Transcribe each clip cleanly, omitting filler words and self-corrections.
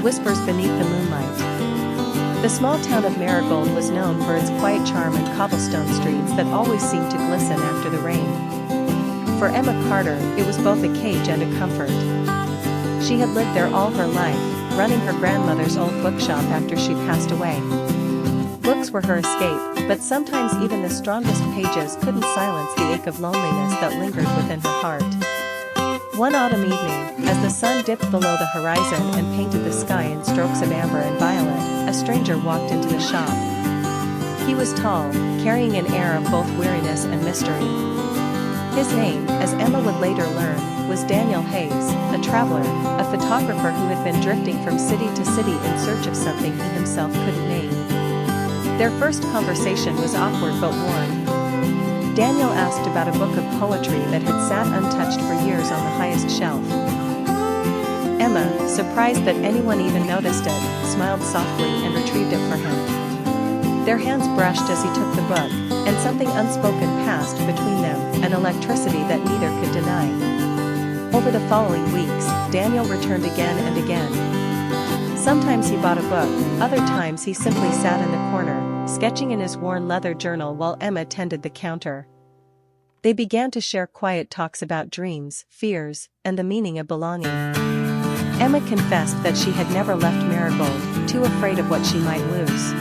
Whispers beneath the moonlight. The small town of Marigold was known for its quiet charm and cobblestone streets that always seemed to glisten after the rain. For Emma Carter, it was both a cage and a comfort. She had lived there all her life, running her grandmother's old bookshop after she passed away. Books were her escape, but sometimes even the strongest pages couldn't silence the ache of loneliness that lingered within her heart. One autumn evening, as the sun dipped below the horizon and painted the sky in strokes of amber and violet, a stranger walked into the shop. He was tall, carrying an air of both weariness and mystery. His name, as Emma would later learn, was Daniel Hayes, a traveler, a photographer who had been drifting from city to city in search of something he himself couldn't name. Their first conversation was awkward but warm. Daniel asked about a book of poetry that had sat untouched for years on the highest shelf. Emma, surprised that anyone even noticed it, smiled softly and retrieved it for him. Their hands brushed as he took the book, and something unspoken passed between them, an electricity that neither could deny. Over the following weeks, Daniel returned again and again. Sometimes he bought a book, other times he simply sat in the corner, sketching in his worn leather journal while Emma tended the counter. They began to share quiet talks about dreams, fears, and the meaning of belonging. Emma confessed that she had never left Marigold, too afraid of what she might lose.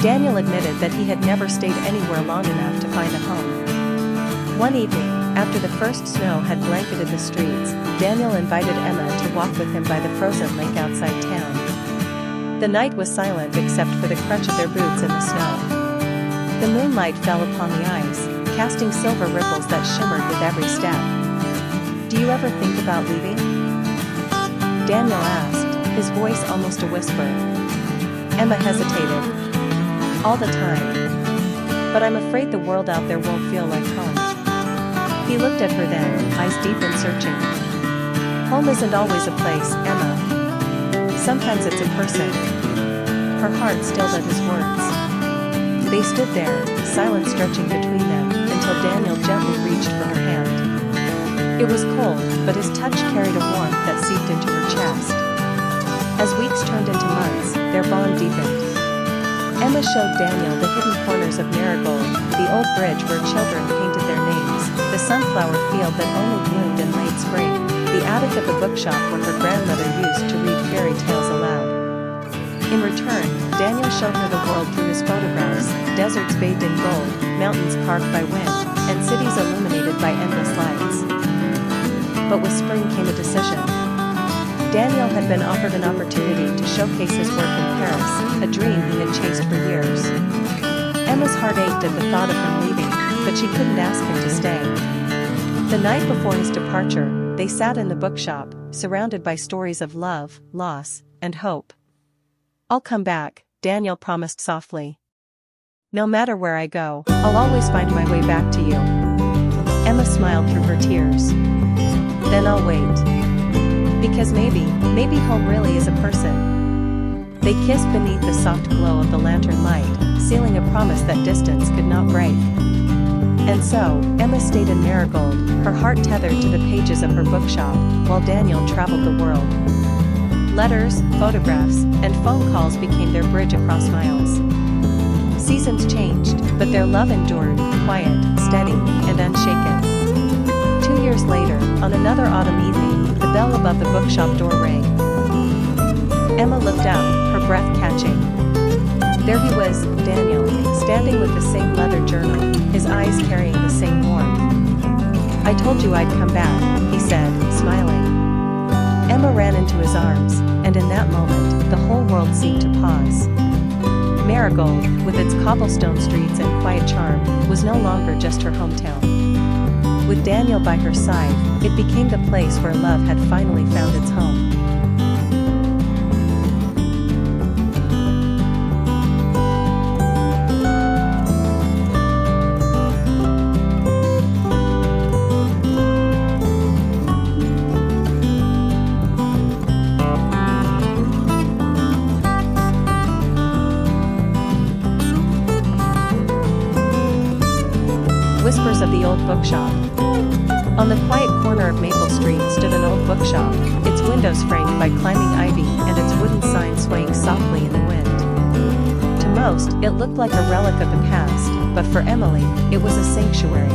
Daniel admitted that he had never stayed anywhere long enough to find a home. One evening, after the first snow had blanketed the streets, Daniel invited Emma to walk with him by the frozen lake outside town. The night was silent except for the crunch of their boots in the snow. The moonlight fell upon the ice, casting silver ripples that shimmered with every step. "Do you ever think about leaving?" Daniel asked, his voice almost a whisper. Emma hesitated. "All the time. But I'm afraid the world out there won't feel like home." He looked at her then, eyes deep and searching. "Home isn't always a place, Emma. Sometimes it's a person." Her heart stilled at his words. They stood there, silence stretching between them, until Daniel gently reached for her hand. It was cold, but his touch carried a warmth that seeped into her chest. As weeks turned into months, their bond deepened. Emma showed Daniel the hidden corners of Marigold, the old bridge where children painted their names, the sunflower field that only bloomed in late spring, the attic of the bookshop where her grandmother used to read fairy tales aloud. In return, Daniel showed her the world through his photographs, deserts bathed in gold, mountains carved by wind, and cities illuminated by endless lights. But with spring came a decision. Daniel had been offered an opportunity to showcase his work in Paris, a dream he had chased for years. Emma's heart ached at the thought of him leaving, but she couldn't ask him to stay. The night before his departure, they sat in the bookshop, surrounded by stories of love, loss, and hope. "I'll come back," Daniel promised softly. "No matter where I go, I'll always find my way back to you." Emma smiled through her tears. "Then I'll wait. Because maybe home really is a person." They kissed beneath the soft glow of the lantern light, sealing a promise that distance could not break. And so, Emma stayed in Marigold, her heart tethered to the pages of her bookshop, while Daniel traveled the world. Letters, photographs, and phone calls became their bridge across miles. Seasons changed, but their love endured, quiet, steady, and unshaken. 2 years later, on another autumn evening, the bell above the bookshop door rang. Emma looked up, her breath catching. There he was, Daniel, standing with the same leather journal, his eyes carrying the same warmth. "I told you I'd come back," he said, smiling. Emma ran into his arms, and in that moment, the whole world seemed to pause. Marigold, with its cobblestone streets and quiet charm, was no longer just her hometown. With Daniel by her side, it became the place where love had finally found its home. Whispers of the old bookshop. On the quiet corner of Maple Street stood an old bookshop, its windows framed by climbing ivy and its wooden softly in the wind. To most, it looked like a relic of the past, but for Emily, it was a sanctuary.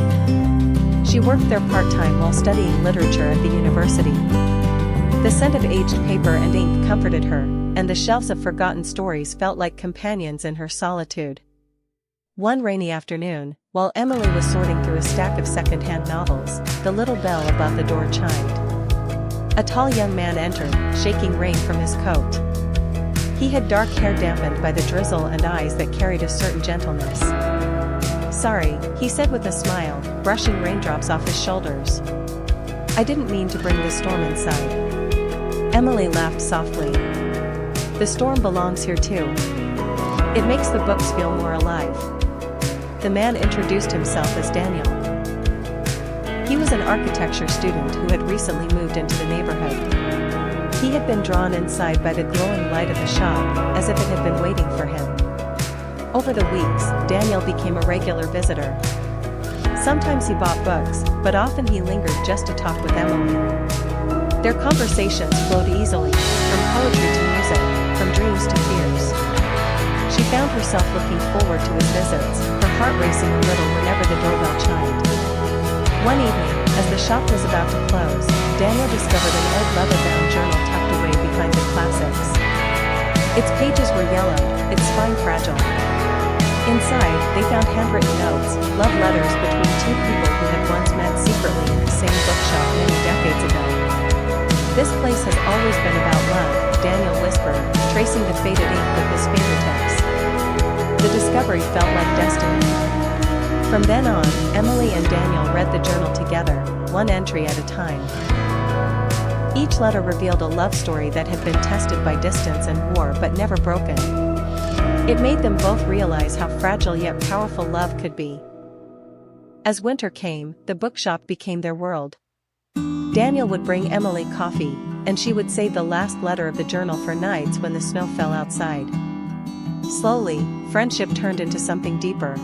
She worked there part-time while studying literature at the university. The scent of aged paper and ink comforted her, and the shelves of forgotten stories felt like companions in her solitude. One rainy afternoon, while Emily was sorting through a stack of second-hand novels, the little bell above the door chimed. A tall young man entered, shaking rain from his coat. He had dark hair dampened by the drizzle and eyes that carried a certain gentleness. "Sorry," he said with a smile, brushing raindrops off his shoulders. "I didn't mean to bring the storm inside." Emily laughed softly. "The storm belongs here too. It makes the books feel more alive." The man introduced himself as Daniel. He was an architecture student who had recently moved into the neighborhood. He had been drawn inside by the glowing light of the shop, as if it had been waiting for him. Over the weeks, Daniel became a regular visitor. Sometimes he bought books, but often he lingered just to talk with Emily. Their conversations flowed easily, from poetry to music, from dreams to fears. She found herself looking forward to his visits, her heart racing a little whenever the doorbell chimed. One evening, as the shop was about to close, Daniel discovered an old leather-bound journal tucked away behind the classics. Its pages were yellowed, its spine fragile. Inside, they found handwritten notes, love letters between two people who had once met secretly in the same bookshop many decades ago. "This place has always been about love," Daniel whispered, tracing the faded ink with his fingertips. The discovery felt like destiny. From then on, Emily and Daniel read the journal together, one entry at a time. Each letter revealed a love story that had been tested by distance and war but never broken. It made them both realize how fragile yet powerful love could be. As winter came, the bookshop became their world. Daniel would bring Emily coffee, and she would save the last letter of the journal for nights when the snow fell outside. Slowly, friendship turned into something deeper.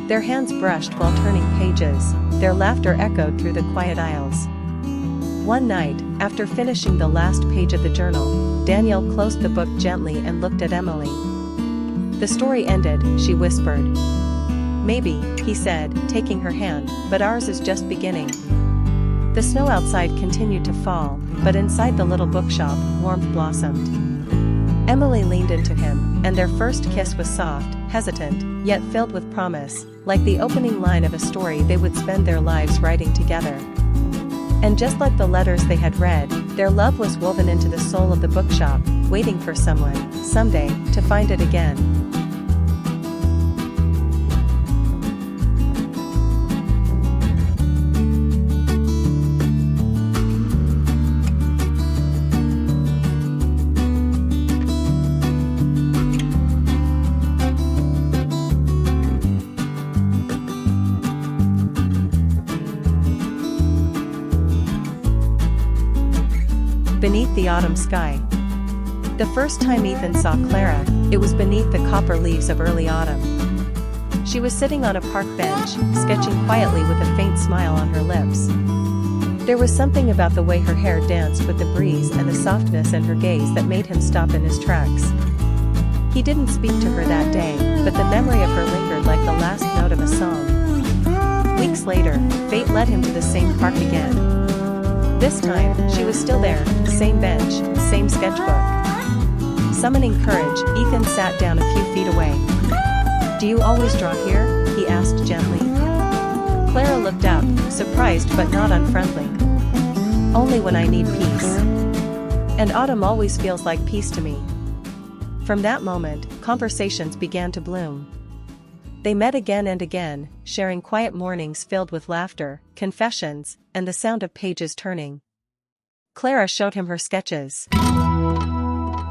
Their hands brushed while turning pages, their laughter echoed through the quiet aisles. One night, after finishing the last page of the journal, Daniel closed the book gently and looked at Emily. "The story ended," she whispered. "Maybe," he said, taking her hand, "but ours is just beginning." The snow outside continued to fall, but inside the little bookshop, warmth blossomed. Emily leaned into him, and their first kiss was soft, hesitant, yet filled with promise, like the opening line of a story they would spend their lives writing together. And just like the letters they had read, their love was woven into the soul of the bookshop, waiting for someone, someday, to find it again. Beneath the autumn sky. The first time Ethan saw Clara, it was beneath the copper leaves of early autumn. She was sitting on a park bench, sketching quietly with a faint smile on her lips. There was something about the way her hair danced with the breeze and the softness in her gaze that made him stop in his tracks. He didn't speak to her that day, but the memory of her lingered like the last note of a song. Weeks later, fate led him to the same park again. This time, she was still there, same bench, same sketchbook. Summoning courage, Ethan sat down a few feet away. "Do you always draw here?" he asked gently. Clara looked up, surprised but not unfriendly. "Only when I need peace. And autumn always feels like peace to me." From that moment, conversations began to bloom. They met again and again, sharing quiet mornings filled with laughter, confessions, and the sound of pages turning. Clara showed him her sketches.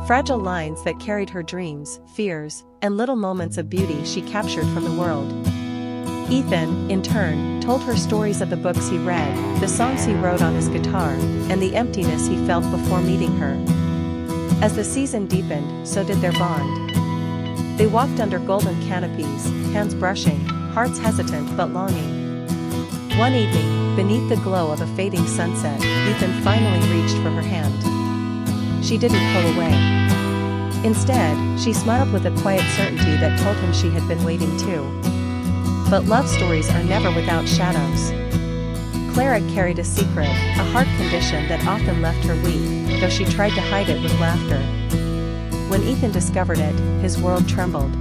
Fragile lines that carried her dreams, fears, and little moments of beauty she captured from the world. Ethan, in turn, told her stories of the books he read, the songs he wrote on his guitar, and the emptiness he felt before meeting her. As the season deepened, so did their bond. They walked under golden canopies, hands brushing, hearts hesitant but longing. One evening, beneath the glow of a fading sunset, Ethan finally reached for her hand. She didn't pull away. Instead, she smiled with a quiet certainty that told him she had been waiting too. But love stories are never without shadows. Clara carried a secret, a heart condition that often left her weak, though she tried to hide it with laughter. When Ethan discovered it, his world trembled.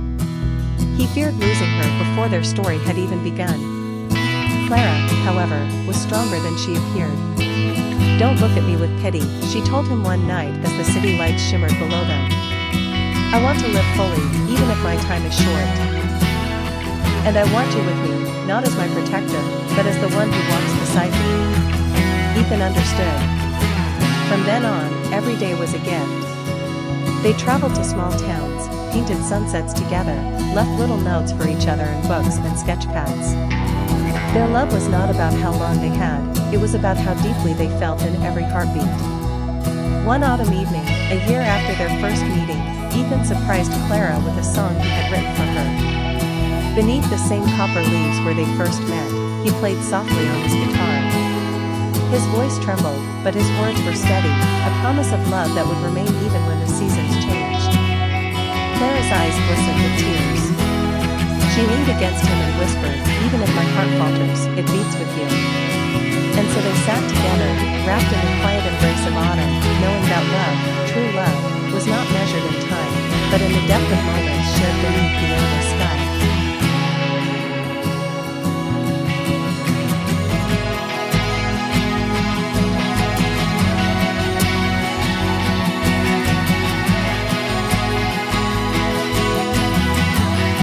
He feared losing her before their story had even begun. Clara, however, was stronger than she appeared. "Don't look at me with pity," she told him one night as the city lights shimmered below them. "I want to live fully, even if my time is short. And I want you with me, not as my protector, but as the one who walks beside me." Ethan understood. From then on, every day was a gift. They traveled to small towns, painted sunsets together, left little notes for each other in books and sketch pads. Their love was not about how long they had, it was about how deeply they felt in every heartbeat. One autumn evening, a year after their first meeting, Ethan surprised Clara with a song he had written for her. Beneath the same copper leaves where they first met, he played softly on his guitar. His voice trembled, but his words were steady, a promise of love that would remain even when the seasons changed. Clara's eyes glistened with tears. She leaned against him and whispered, "Even if my heart falters, it beats with you." And so they sat together, wrapped in the quiet embrace of autumn, knowing that love